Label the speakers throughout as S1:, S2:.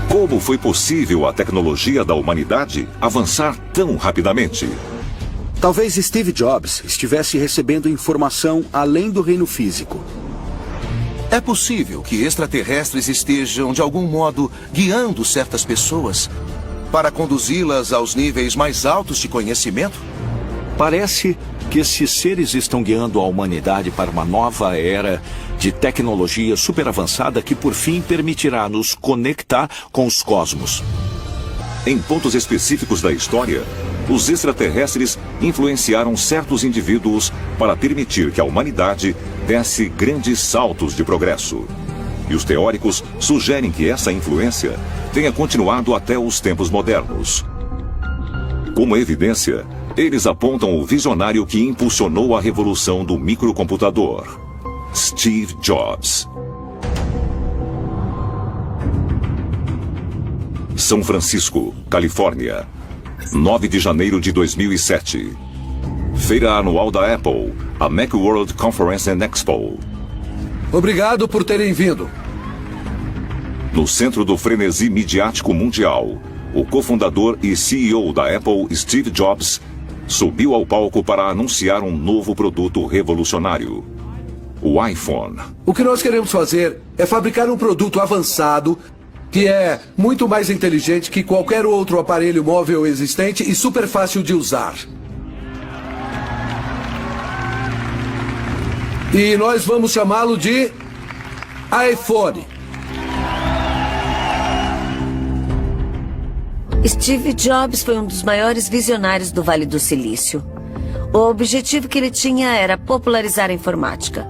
S1: Como foi possível a tecnologia da humanidade avançar tão rapidamente?
S2: Talvez Steve Jobs estivesse recebendo informação além do reino físico.
S3: É possível que extraterrestres estejam, de algum modo, guiando certas pessoas para conduzi-las aos níveis mais altos de conhecimento?
S4: Parece que esses seres estão guiando a humanidade para uma nova era de tecnologia super avançada que, por fim, permitirá nos conectar com os cosmos.
S1: Em pontos específicos da história, os extraterrestres influenciaram certos indivíduos para permitir que a humanidade desse grandes saltos de progresso. E os teóricos sugerem que essa influência tenha continuado até os tempos modernos. Como evidência, eles apontam o visionário que impulsionou a revolução do microcomputador, Steve Jobs. São Francisco, Califórnia, 9 de janeiro de 2007. Feira anual da Apple, a Macworld Conference and Expo.
S5: Obrigado por terem vindo.
S1: No centro do frenesi midiático mundial, o cofundador e CEO da Apple, Steve Jobs, subiu ao palco para anunciar um novo produto revolucionário, o iPhone.
S5: O que nós queremos fazer é fabricar um produto avançado que é muito mais inteligente que qualquer outro aparelho móvel existente e super fácil de usar. E nós vamos chamá-lo de iPhone.
S6: Steve Jobs foi um dos maiores visionários do Vale do Silício. O objetivo que ele tinha era popularizar a informática.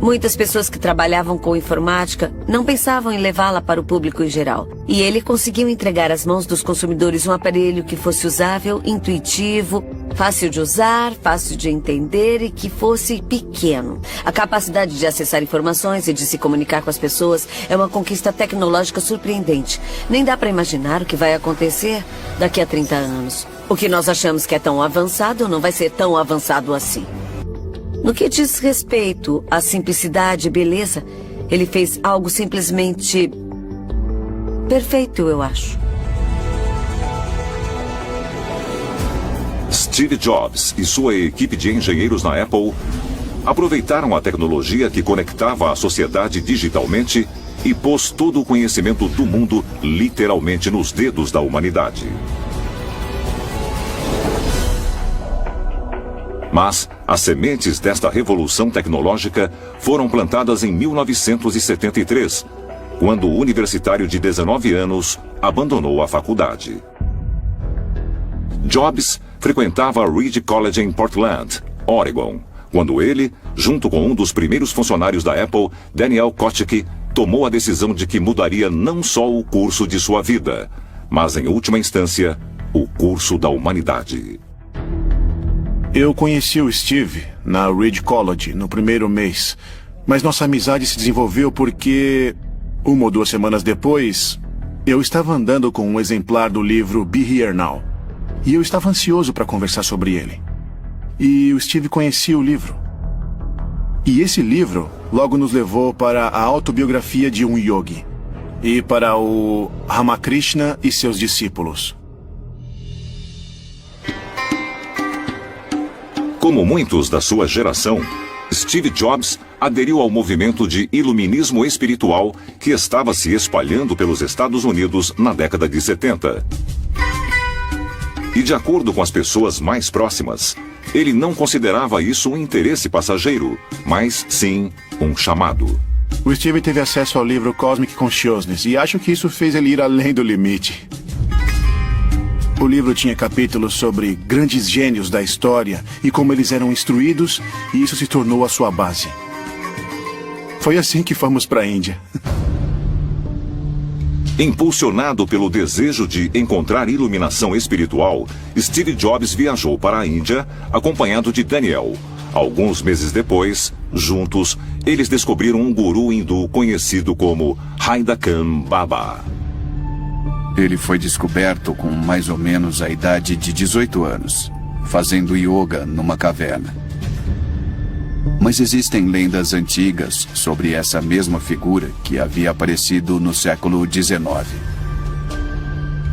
S6: Muitas pessoas que trabalhavam com informática não pensavam em levá-la para o público em geral. E ele conseguiu entregar às mãos dos consumidores um aparelho que fosse usável, intuitivo, fácil de usar, fácil de entender e que fosse pequeno. A capacidade de acessar informações e de se comunicar com as pessoas é uma conquista tecnológica surpreendente. Nem dá para imaginar o que vai acontecer daqui a 30 anos. O que nós achamos que é tão avançado não vai ser tão avançado assim. No que diz respeito à simplicidade e beleza, ele fez algo simplesmente perfeito, eu acho.
S1: Steve Jobs e sua equipe de engenheiros na Apple aproveitaram a tecnologia que conectava a sociedade digitalmente e pôs todo o conhecimento do mundo literalmente nos dedos da humanidade. Mas as sementes desta revolução tecnológica foram plantadas em 1973, quando o universitário de 19 anos abandonou a faculdade. Jobs frequentava Reed College em Portland, Oregon, quando ele, junto com um dos primeiros funcionários da Apple, Daniel Kottke, tomou a decisão de que mudaria não só o curso de sua vida, mas, em última instância, o curso da humanidade.
S7: Eu conheci o Steve na Reed College no primeiro mês, mas nossa amizade se desenvolveu porque, 1 ou 2 semanas depois, eu estava andando com um exemplar do livro Be Here Now, e eu estava ansioso para conversar sobre ele. E o Steve conhecia o livro. E esse livro logo nos levou para a autobiografia de um yogi, e para o Ramakrishna e seus discípulos.
S1: Como muitos da sua geração, Steve Jobs aderiu ao movimento de iluminismo espiritual que estava se espalhando pelos Estados Unidos na década de 70. E de acordo com as pessoas mais próximas, ele não considerava isso um interesse passageiro, mas sim um chamado.
S7: O Steve teve acesso ao livro Cosmic Consciousness e acho que isso fez ele ir além do limite. O livro tinha capítulos sobre grandes gênios da história e como eles eram instruídos, e isso se tornou a sua base. Foi assim que fomos para a Índia.
S1: Impulsionado pelo desejo de encontrar iluminação espiritual, Steve Jobs viajou para a Índia, acompanhado de Daniel. Alguns meses depois, juntos, eles descobriram um guru hindu conhecido como Haidakam Baba.
S8: Ele foi descoberto com mais ou menos a idade de 18 anos, fazendo yoga numa caverna. Mas existem lendas antigas sobre essa mesma figura que havia aparecido no século XIX.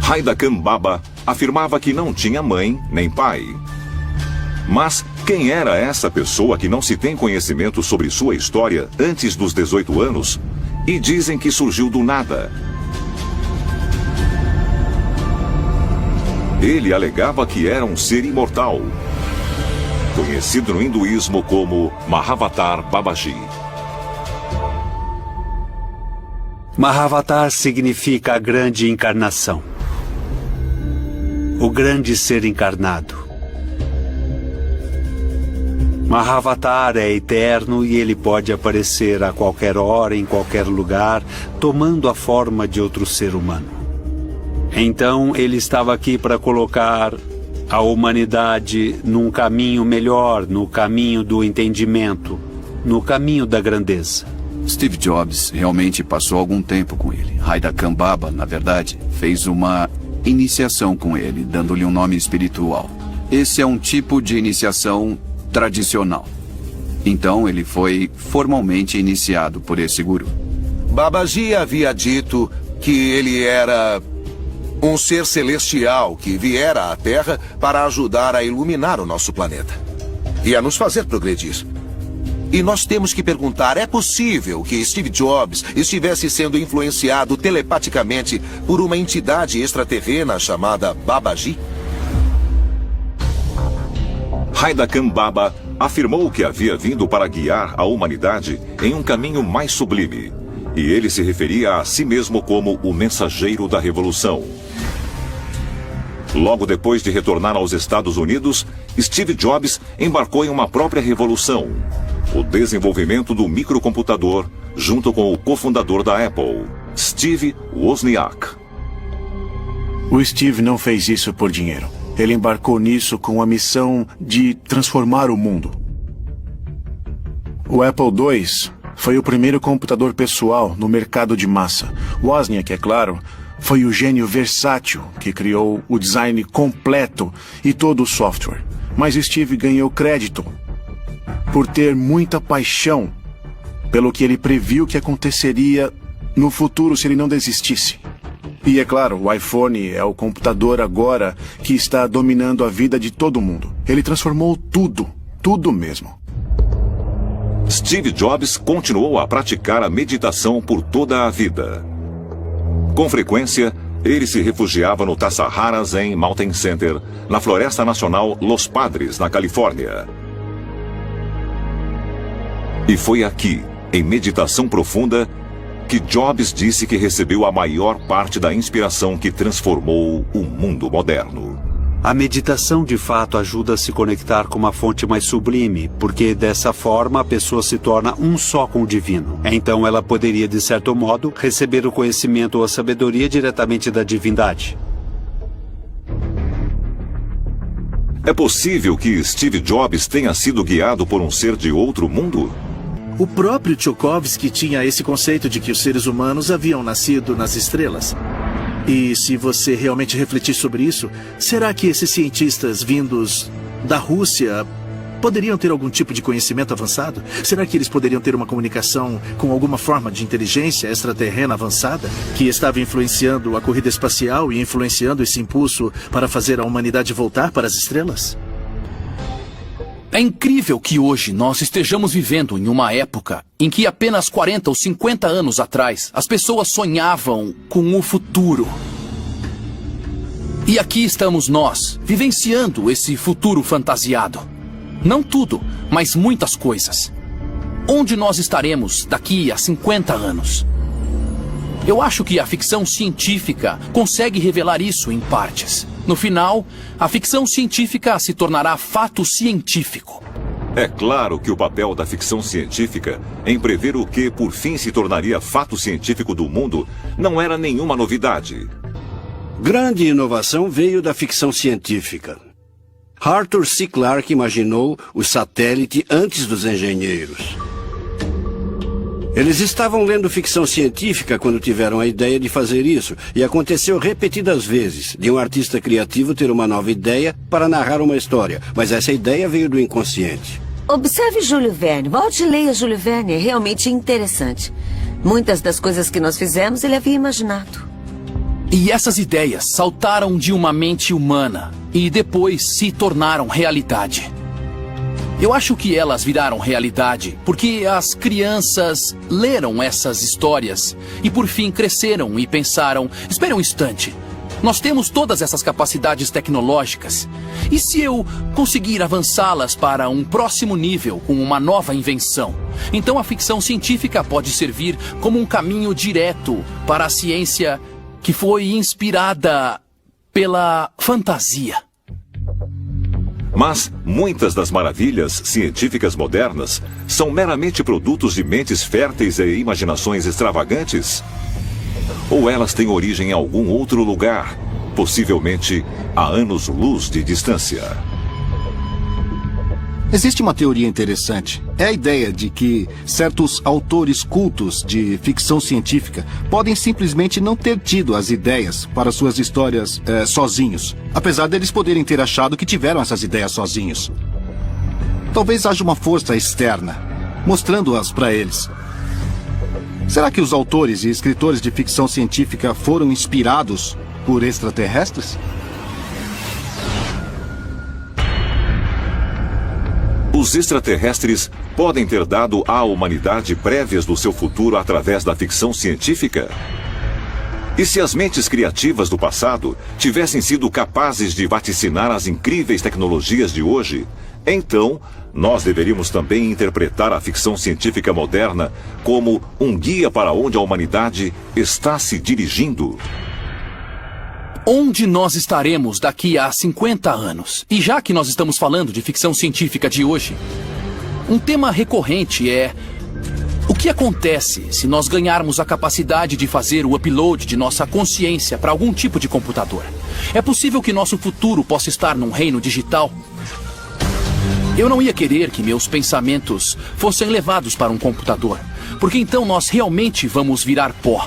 S1: Haidakam Baba afirmava que não tinha mãe nem pai. Mas quem era essa pessoa que não se tem conhecimento sobre sua história antes dos 18 anos e dizem que surgiu do nada? Ele alegava que era um ser imortal, conhecido no hinduísmo como Mahavatar Babaji.
S9: Mahavatar significa a grande encarnação. O grande ser encarnado. Mahavatar é eterno e ele pode aparecer a qualquer hora, em qualquer lugar, tomando a forma de outro ser humano. Então ele estava aqui para colocar a humanidade num caminho melhor, no caminho do entendimento, no caminho da grandeza.
S8: Steve Jobs realmente passou algum tempo com ele. Haidakam Baba, na verdade, fez uma iniciação com ele, dando-lhe um nome espiritual. Esse é um tipo de iniciação tradicional. Então ele foi formalmente iniciado por esse guru.
S3: Babaji havia dito que ele era um ser celestial que viera à Terra para ajudar a iluminar o nosso planeta e a nos fazer progredir. E nós temos que perguntar, é possível que Steve Jobs estivesse sendo influenciado telepaticamente por uma entidade extraterrena chamada Babaji?
S1: Haidakam Baba afirmou que havia vindo para guiar a humanidade em um caminho mais sublime. E ele se referia a si mesmo como o mensageiro da revolução. Logo depois de retornar aos Estados Unidos, Steve Jobs embarcou em uma própria revolução: o desenvolvimento do microcomputador, junto com o cofundador da Apple, Steve Wozniak.
S7: O Steve não fez isso por dinheiro. Ele embarcou nisso com a missão de transformar o mundo. O Apple II foi o primeiro computador pessoal no mercado de massa. Wozniak, é claro, foi o gênio versátil que criou o design completo e todo o software. Mas Steve ganhou crédito por ter muita paixão pelo que ele previu que aconteceria no futuro se ele não desistisse. E é claro, o iPhone é o computador agora que está dominando a vida de todo mundo. Ele transformou tudo mesmo.
S1: Steve Jobs continuou a praticar a meditação por toda a vida. Com frequência, ele se refugiava no Tassajara Zen Mountain Center, na Floresta Nacional Los Padres, na Califórnia. E foi aqui, em meditação profunda, que Jobs disse que recebeu a maior parte da inspiração que transformou o mundo moderno.
S9: A meditação, de fato, ajuda a se conectar com uma fonte mais sublime, porque dessa forma a pessoa se torna um só com o divino. Então ela poderia, de certo modo, receber o conhecimento ou a sabedoria diretamente da divindade.
S1: É possível que Steve Jobs tenha sido guiado por um ser de outro mundo?
S10: O próprio Tchaikovsky tinha esse conceito de que os seres humanos haviam nascido nas estrelas. E se você realmente refletir sobre isso, será que esses cientistas vindos da Rússia poderiam ter algum tipo de conhecimento avançado? Será que eles poderiam ter uma comunicação com alguma forma de inteligência extraterrena avançada que estava influenciando a corrida espacial e influenciando esse impulso para fazer a humanidade voltar para as estrelas?
S11: É incrível que hoje nós estejamos vivendo em uma época em que apenas 40 ou 50 anos atrás as pessoas sonhavam com o futuro. E aqui estamos nós, vivenciando esse futuro fantasiado. Não tudo, mas muitas coisas. Onde nós estaremos daqui a 50 anos? Eu acho que a ficção científica consegue revelar isso em partes. No final, a ficção científica se tornará fato científico.
S1: É claro que o papel da ficção científica em prever o que por fim se tornaria fato científico do mundo não era nenhuma novidade.
S2: Grande inovação veio da ficção científica. Arthur C. Clarke imaginou o satélite antes dos engenheiros.
S12: Eles estavam lendo ficção científica quando tiveram a ideia de fazer isso, e aconteceu repetidas vezes de um artista criativo ter uma nova ideia para narrar uma história, mas essa ideia veio do inconsciente.
S6: Observe Júlio Verne. Volte e leia Júlio Verne. É realmente interessante. Muitas das coisas que nós fizemos ele havia imaginado.
S11: E essas ideias saltaram de uma mente humana e depois se tornaram realidade. Eu acho que elas viraram realidade porque as crianças leram essas histórias e por fim cresceram e pensaram, espera um instante, nós temos todas essas capacidades tecnológicas. E se eu conseguir avançá-las para um próximo nível com uma nova invenção? Então a ficção científica pode servir como um caminho direto para a ciência que foi inspirada pela fantasia.
S1: Mas muitas das maravilhas científicas modernas são meramente produtos de mentes férteis e imaginações extravagantes? Ou elas têm origem em algum outro lugar, possivelmente a anos-luz de distância?
S13: Existe uma teoria interessante. É a ideia de que certos autores cultos de ficção científica podem simplesmente não ter tido as ideias para suas histórias sozinhos, apesar deles poderem ter achado que tiveram essas ideias sozinhos. Talvez haja uma força externa, mostrando-as para eles. Será que os autores e escritores de ficção científica foram inspirados por extraterrestres?
S1: Os extraterrestres podem ter dado à humanidade prévias do seu futuro através da ficção científica? E se as mentes criativas do passado tivessem sido capazes de vaticinar as incríveis tecnologias de hoje, então nós deveríamos também interpretar a ficção científica moderna como um guia para onde a humanidade está se dirigindo.
S11: Onde nós estaremos daqui a 50 anos? E já que nós estamos falando de ficção científica de hoje, um tema recorrente é o que acontece se nós ganharmos a capacidade de fazer o upload de nossa consciência para algum tipo de computador? É possível que nosso futuro possa estar num reino digital? Eu não ia querer que meus pensamentos fossem levados para um computador, porque então nós realmente vamos virar pó.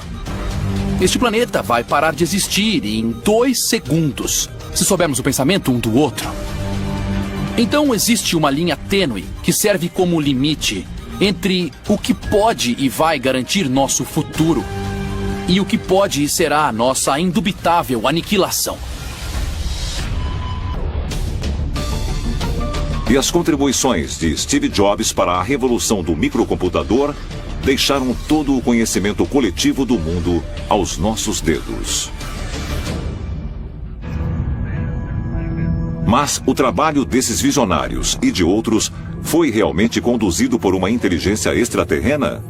S11: Este planeta vai parar de existir em 2 segundos, se soubermos o pensamento um do outro. Então existe uma linha tênue que serve como limite entre o que pode e vai garantir nosso futuro e o que pode e será nossa indubitável aniquilação.
S1: E as contribuições de Steve Jobs para a revolução do microcomputador deixaram todo o conhecimento coletivo do mundo aos nossos dedos. Mas o trabalho desses visionários e de outros foi realmente conduzido por uma inteligência extraterrena?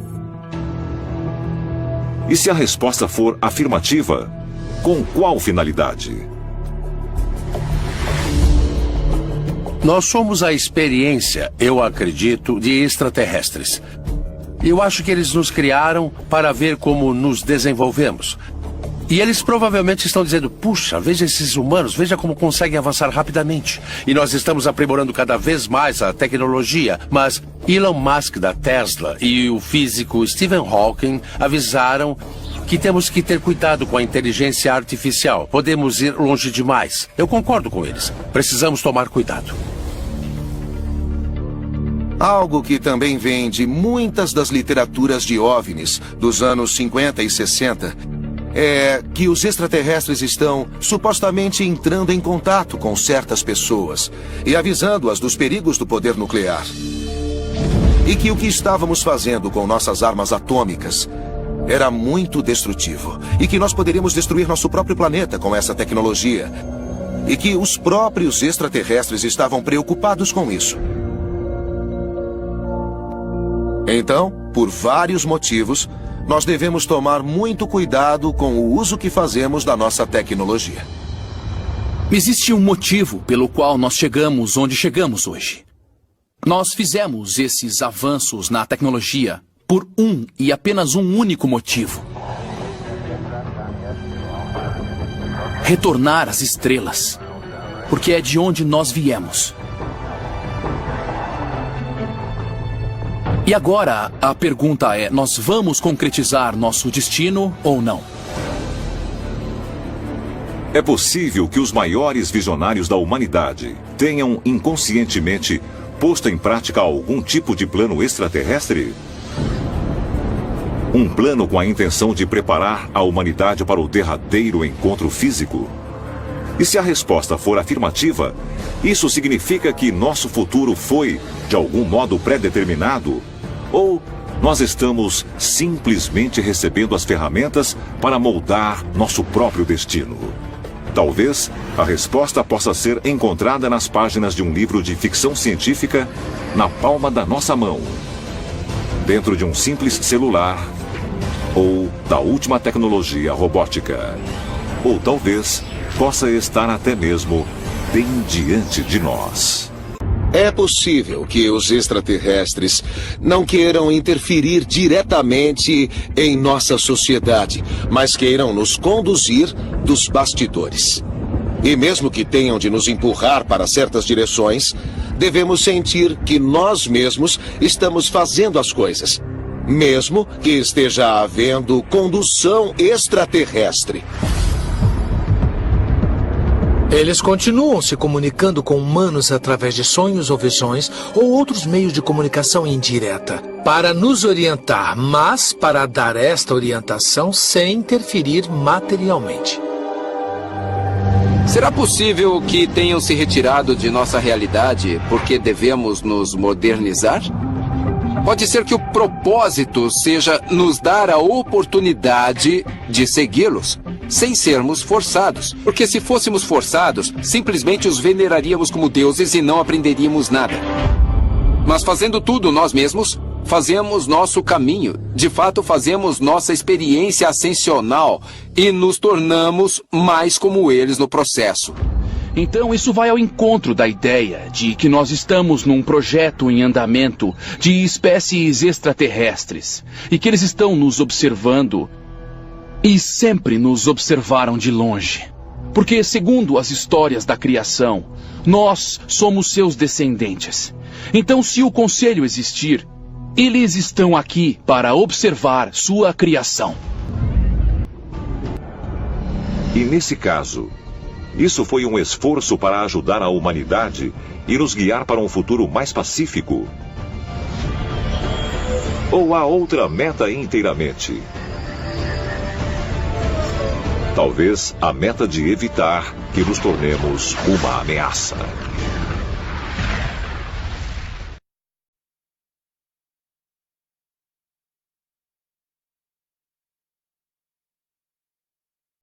S1: E se a resposta for afirmativa, com qual finalidade?
S14: Nós somos a experiência, eu acredito, de extraterrestres. Eu acho que eles nos criaram para ver como nos desenvolvemos. E eles provavelmente estão dizendo, puxa, veja esses humanos, veja como conseguem avançar rapidamente. E nós estamos aprimorando cada vez mais a tecnologia. Mas Elon Musk da Tesla e o físico Stephen Hawking avisaram que temos que ter cuidado com a inteligência artificial. Podemos ir longe demais. Eu concordo com eles. Precisamos tomar cuidado.
S3: Algo que também vem de muitas das literaturas de OVNIs dos anos 50 e 60 é que os extraterrestres estão supostamente entrando em contato com certas pessoas e avisando-as dos perigos do poder nuclear. E que o que estávamos fazendo com nossas armas atômicas era muito destrutivo e que nós poderíamos destruir nosso próprio planeta com essa tecnologia e que os próprios extraterrestres estavam preocupados com isso. Então, por vários motivos, nós devemos tomar muito cuidado com o uso que fazemos da nossa tecnologia.
S11: Existe um motivo pelo qual nós chegamos onde chegamos hoje. Nós fizemos esses avanços na tecnologia por um e apenas um único motivo: retornar às estrelas, porque é de onde nós viemos. E agora, a pergunta é, nós vamos concretizar nosso destino ou não?
S1: É possível que os maiores visionários da humanidade tenham inconscientemente posto em prática algum tipo de plano extraterrestre? Um plano com a intenção de preparar a humanidade para o derradeiro encontro físico? E se a resposta for afirmativa, isso significa que nosso futuro foi, de algum modo, pré-determinado? Ou nós estamos simplesmente recebendo as ferramentas para moldar nosso próprio destino? Talvez a resposta possa ser encontrada nas páginas de um livro de ficção científica na palma da nossa mão, dentro de um simples celular, ou da última tecnologia robótica. Ou talvez possa estar até mesmo bem diante de nós.
S3: É possível que os extraterrestres não queiram interferir diretamente em nossa sociedade, mas queiram nos conduzir dos bastidores. E mesmo que tenham de nos empurrar para certas direções, devemos sentir que nós mesmos estamos fazendo as coisas, mesmo que esteja havendo condução extraterrestre.
S15: Eles continuam se comunicando com humanos através de sonhos ou visões ou outros meios de comunicação indireta, para nos orientar, mas para dar esta orientação sem interferir materialmente.
S16: Será possível que tenham se retirado de nossa realidade porque devemos nos modernizar? Pode ser que o propósito seja nos dar a oportunidade de segui-los, sem sermos forçados. Porque se fôssemos forçados, simplesmente os veneraríamos como deuses e não aprenderíamos nada. Mas fazendo tudo nós mesmos, fazemos nosso caminho. De fato, fazemos nossa experiência ascensional e nos tornamos mais como eles no processo.
S11: Então isso vai ao encontro da ideia de que nós estamos num projeto em andamento de espécies extraterrestres e que eles estão nos observando e sempre nos observaram de longe. Porque, segundo as histórias da criação, nós somos seus descendentes. Então, se o conselho existir, eles estão aqui para observar sua criação.
S1: E nesse caso, isso foi um esforço para ajudar a humanidade e nos guiar para um futuro mais pacífico? Ou há outra meta inteiramente? Talvez a meta de evitar que nos tornemos uma ameaça.